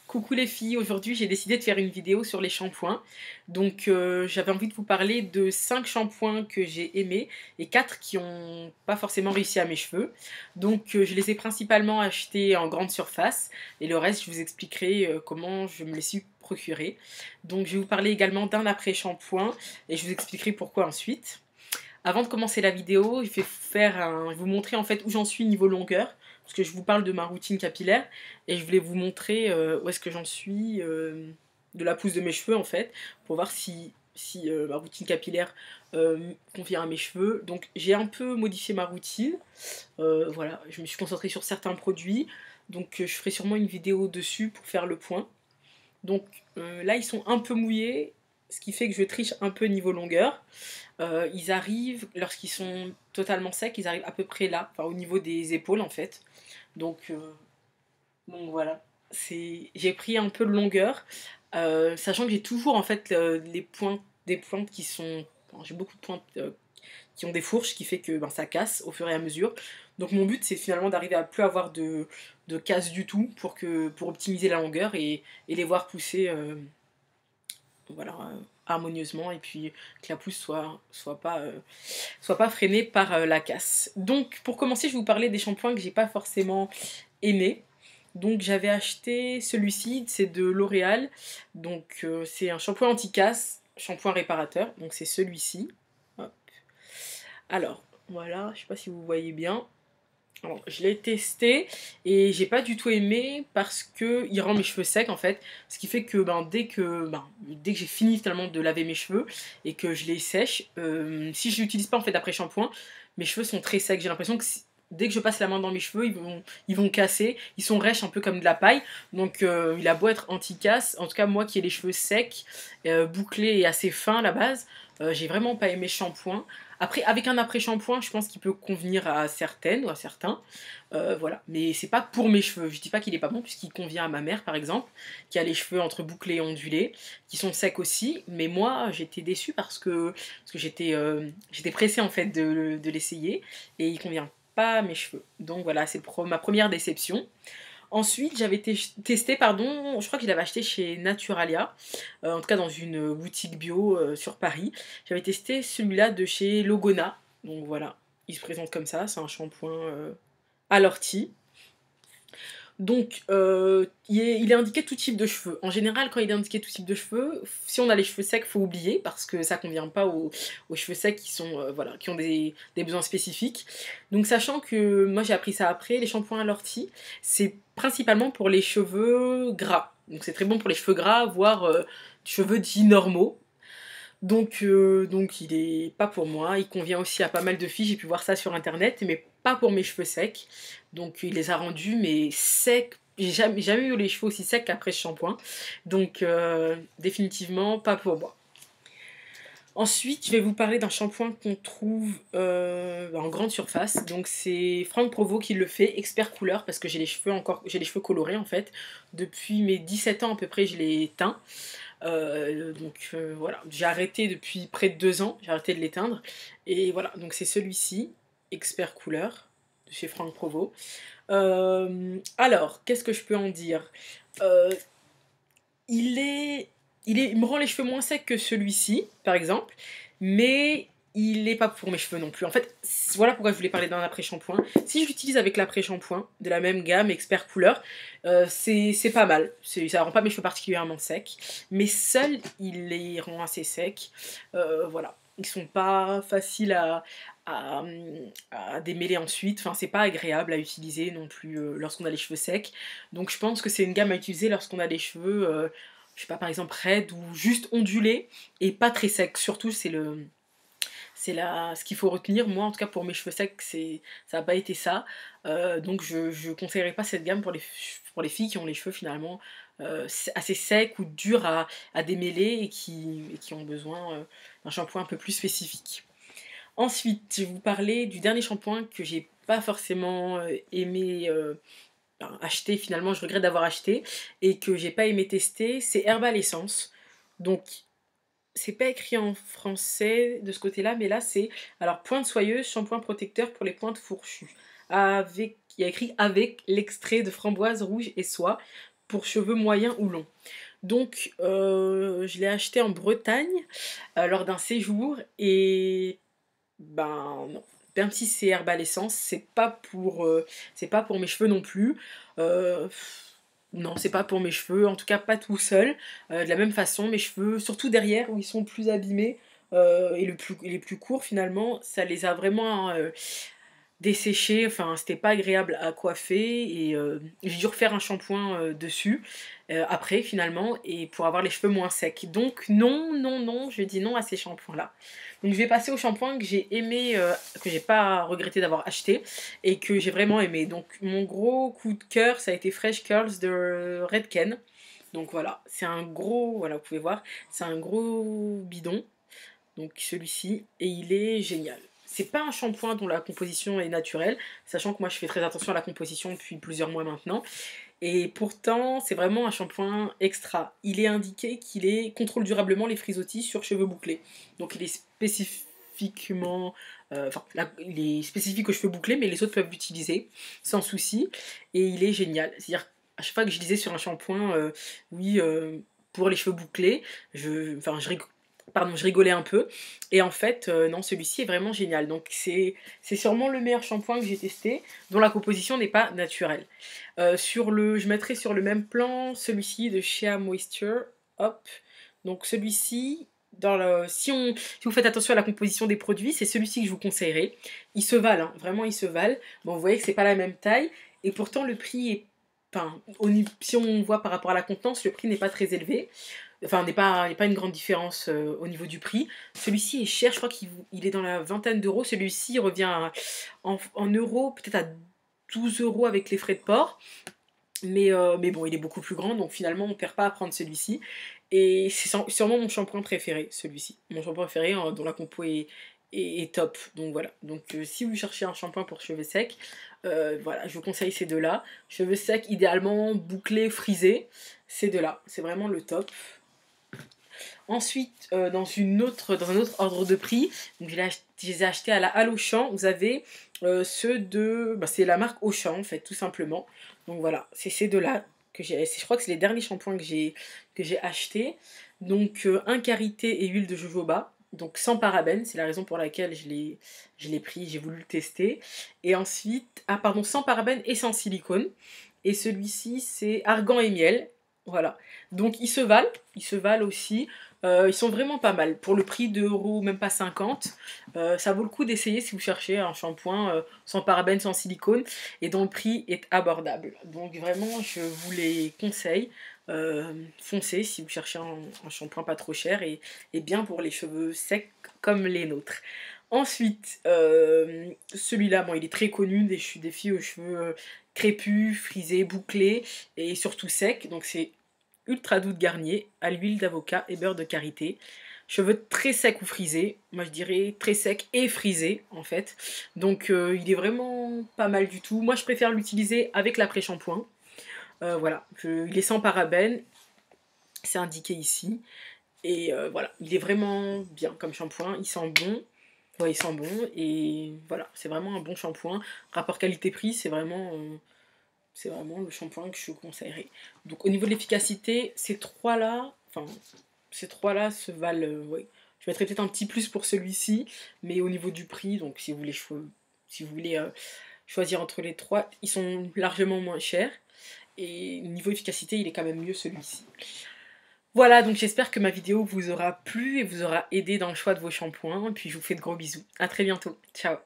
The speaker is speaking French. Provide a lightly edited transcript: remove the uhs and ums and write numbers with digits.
Coucou les filles, aujourd'hui j'ai décidé de faire une vidéo sur les shampoings. Donc j'avais envie de vous parler de 5 shampoings que j'ai aimés et 4 qui n'ont pas forcément réussi à mes cheveux. Donc je les ai principalement achetés en grande surface et le reste je vous expliquerai comment je me les suis procurés. Donc je vais vous parler également d'un après-shampoing et je vous expliquerai pourquoi ensuite. Avant de commencer la vidéo, je vais vous montrer en fait où j'en suis niveau longueur, parce que je vous parle de ma routine capillaire, et je voulais vous montrer où est-ce que j'en suis de la pousse de mes cheveux en fait, pour voir si ma routine capillaire convient à mes cheveux. Donc j'ai un peu modifié ma routine, voilà, je me suis concentrée sur certains produits, donc je ferai sûrement une vidéo dessus pour faire le point. Donc là ils sont un peu mouillés, ce qui fait que je triche un peu niveau longueur. Ils arrivent, lorsqu'ils sont totalement secs, ils arrivent à peu près là, enfin, au niveau des épaules en fait. Donc voilà, j'ai pris un peu de longueur, sachant que j'ai toujours en fait des pointes qui sont... enfin, j'ai beaucoup de pointes qui ont des fourches, ce qui fait que ben, ça casse au fur et à mesure. Donc mon but c'est finalement d'arriver à plus avoir de casse du tout pour optimiser la longueur et les voir pousser voilà, harmonieusement et puis que la pousse soit pas freinée par la casse. Donc pour commencer, je vais vous parler des shampoings que j'ai pas forcément aimés. Donc j'avais acheté celui-ci, c'est de L'Oréal. Donc c'est un shampoing anti-casse, shampoing réparateur. Donc c'est celui-ci. Hop. Alors voilà, je sais pas si vous voyez bien. Alors, je l'ai testé et j'ai pas du tout aimé parce que il rend mes cheveux secs en fait, ce qui fait que dès que j'ai fini finalement de laver mes cheveux et que je les sèche, si je l'utilise pas en fait après shampoing, mes cheveux sont très secs. J'ai l'impression que dès que je passe la main dans mes cheveux, ils vont casser, ils sont rêches un peu comme de la paille. Donc il a beau être anti-casse, en tout cas moi qui ai les cheveux secs, bouclés et assez fins à la base, j'ai vraiment pas aimé ce shampoing. Après, avec un après-shampoing, je pense qu'il peut convenir à certaines ou à certains. Voilà. Mais c'est pas pour mes cheveux. Je dis pas qu'il est pas bon, puisqu'il convient à ma mère, par exemple, qui a les cheveux entre bouclés et ondulés, qui sont secs aussi. Mais moi, j'étais déçue parce que j'étais pressée, en fait, de l'essayer. Et il convient pas à mes cheveux. Donc voilà, c'est ma première déception. Ensuite, j'avais testé, pardon, je crois que je l'avais acheté chez Naturalia, en tout cas dans une boutique bio sur Paris. J'avais testé celui-là de chez Logona, donc voilà, il se présente comme ça, c'est un shampoing à l'ortie. Donc, il est indiqué tout type de cheveux. En général, quand il est indiqué tout type de cheveux, si on a les cheveux secs, faut oublier parce que ça convient pas aux cheveux secs qui sont voilà, qui ont des besoins spécifiques. Donc, sachant que moi j'ai appris ça après, les shampoings à l'ortie, c'est principalement pour les cheveux gras. Donc, c'est très bon pour les cheveux gras, voire cheveux dits normaux. Donc il est pas pour moi, il convient aussi à pas mal de filles, j'ai pu voir ça sur internet, mais pas pour mes cheveux secs. Donc il les a rendus mais secs, j'ai jamais eu les cheveux aussi secs qu'après ce shampoing. Donc définitivement pas pour moi. Ensuite, je vais vous parler d'un shampoing qu'on trouve en grande surface. Donc c'est Franck Provo qui le fait, expert couleur, parce que j'ai les cheveux colorés en fait. Depuis mes 17 ans à peu près, je les teins. Voilà, j'ai arrêté depuis près de 2 ans, j'ai arrêté de l'éteindre. Et voilà, donc c'est celui-ci, expert couleur, de chez Franck Provo. Alors, qu'est-ce que je peux en dire? Euh, il est, il me rend les cheveux moins secs que celui-ci, par exemple, mais il n'est pas pour mes cheveux non plus. En fait, voilà pourquoi je voulais parler d'un après-shampoing. Si je l'utilise avec l'après-shampoing de la même gamme, expert couleur, c'est pas mal. Ça rend pas mes cheveux particulièrement secs, mais seul, il les rend assez secs. Voilà. Ils sont pas faciles à, à démêler ensuite. Enfin, c'est pas agréable à utiliser non plus lorsqu'on a les cheveux secs. Donc je pense que c'est une gamme à utiliser lorsqu'on a les cheveux, je sais pas, par exemple raides ou juste ondulés et pas très secs. Surtout, ce qu'il faut retenir. Moi, en tout cas, pour mes cheveux secs, ça n'a pas été ça. Donc je ne conseillerais pas cette gamme pour les filles qui ont les cheveux finalement assez secs ou durs à démêler et qui ont besoin d'un shampoing un peu plus spécifique. Ensuite, je vais vous parler du dernier shampoing que j'ai pas forcément aimé acheter, finalement je regrette d'avoir acheté, et que j'ai pas aimé tester, c'est Herbal Essence. Donc, c'est pas écrit en français de ce côté-là, mais là c'est, alors, pointe soyeuse, shampoing protecteur pour les pointes fourchues. il y a écrit avec l'extrait de framboise rouge et soie pour cheveux moyens ou longs. Donc je l'ai acheté en Bretagne lors d'un séjour et ben non. Même si c'est Herbal Essence, c'est pas pour mes cheveux non plus. Euh, non, c'est pas pour mes cheveux, en tout cas pas tout seul. De la même façon, mes cheveux, surtout derrière où ils sont plus abîmés et les plus courts finalement, ça les a vraiment desséché, enfin c'était pas agréable à coiffer et j'ai dû refaire un shampoing dessus après finalement et pour avoir les cheveux moins secs. Donc non, non, non, je dis non à ces shampoings là. Donc je vais passer au shampoing que j'ai aimé, que j'ai pas regretté d'avoir acheté et que j'ai vraiment aimé. Donc mon gros coup de cœur ça a été Fresh Curls de Redken. Donc voilà, c'est un gros, voilà vous pouvez voir, c'est un gros bidon donc celui-ci, et il est génial. C'est pas un shampoing dont la composition est naturelle, sachant que moi je fais très attention à la composition depuis plusieurs mois maintenant. Et pourtant, c'est vraiment un shampoing extra. Il est indiqué qu'il contrôle durablement les frisottis sur cheveux bouclés. Donc il est spécifiquement... il est spécifique aux cheveux bouclés, mais les autres peuvent l'utiliser sans souci. Et il est génial. C'est-à-dire, à chaque fois que je disais sur un shampoing, oui, pour les cheveux bouclés, je rigolais un peu. Et en fait, non, celui-ci est vraiment génial. Donc c'est sûrement le meilleur shampoing que j'ai testé, dont la composition n'est pas naturelle. Je mettrai sur le même plan celui-ci de Shea Moisture. Hop. Donc celui-ci, si vous faites attention à la composition des produits, c'est celui-ci que je vous conseillerais. Ils se valent, hein, vraiment ils se valent. Bon, vous voyez que c'est pas la même taille. Et pourtant le prix est... Enfin, si on voit par rapport à la contenance, le prix n'est pas très élevé. Enfin, il n'y a pas une grande différence au niveau du prix. Celui-ci est cher, je crois qu'il est dans la vingtaine d'euros. Celui-ci revient en euros, peut-être à 12 euros avec les frais de port. Mais bon, il est beaucoup plus grand, donc finalement, on ne perd pas à prendre celui-ci. Et c'est sûrement mon shampoing préféré, celui-ci. Mon shampoing préféré, dont la compo est top. Donc voilà. Donc si vous cherchez un shampoing pour cheveux secs, voilà, je vous conseille ces deux-là. Cheveux secs, idéalement bouclés, frisés. Ces deux-là, c'est vraiment le top. Ensuite, dans un autre ordre de prix, donc je les ai achetés à la Halle Auchan. Vous avez ceux de... c'est la marque Auchan, en fait, tout simplement. Donc voilà, c'est ces deux-là que j'ai... Je crois que c'est les derniers shampoings que j'ai achetés. Donc, un karité et huile de jojoba. Donc sans parabènes, c'est la raison pour laquelle je l'ai pris, j'ai voulu le tester. Et ensuite, sans parabènes et sans silicone. Et celui-ci, c'est argan et miel. Voilà. Donc ils se valent aussi. Ils sont vraiment pas mal. Pour le prix d'euros, même pas 50, ça vaut le coup d'essayer si vous cherchez un shampoing sans parabènes, sans silicone, et dont le prix est abordable. Donc vraiment, je vous les conseille. Foncez si vous cherchez un shampoing pas trop cher et bien pour les cheveux secs comme les nôtres. Ensuite, celui-là, bon, il est très connu des filles aux cheveux crépus, frisés, bouclés et surtout secs. Donc c'est ultra doux de Garnier, à l'huile d'avocat et beurre de karité. Cheveux très secs ou frisés, moi je dirais très secs et frisés en fait. Donc il est vraiment pas mal du tout. Moi je préfère l'utiliser avec l'après-shampoing. Voilà, il est sans parabènes, c'est indiqué ici. Et voilà, il est vraiment bien comme shampoing, il sent bon. Ouais, il sent bon et voilà, c'est vraiment un bon shampoing. Rapport qualité-prix, c'est vraiment le shampoing que je vous conseillerais. Donc au niveau de l'efficacité, ces trois-là se valent, ouais. Je mettrais peut-être un petit plus pour celui-ci, mais au niveau du prix, donc si vous voulez choisir entre les trois, ils sont largement moins chers. Et niveau efficacité, il est quand même mieux celui-ci. Voilà, donc j'espère que ma vidéo vous aura plu et vous aura aidé dans le choix de vos shampoings. Et puis je vous fais de gros bisous. À très bientôt. Ciao.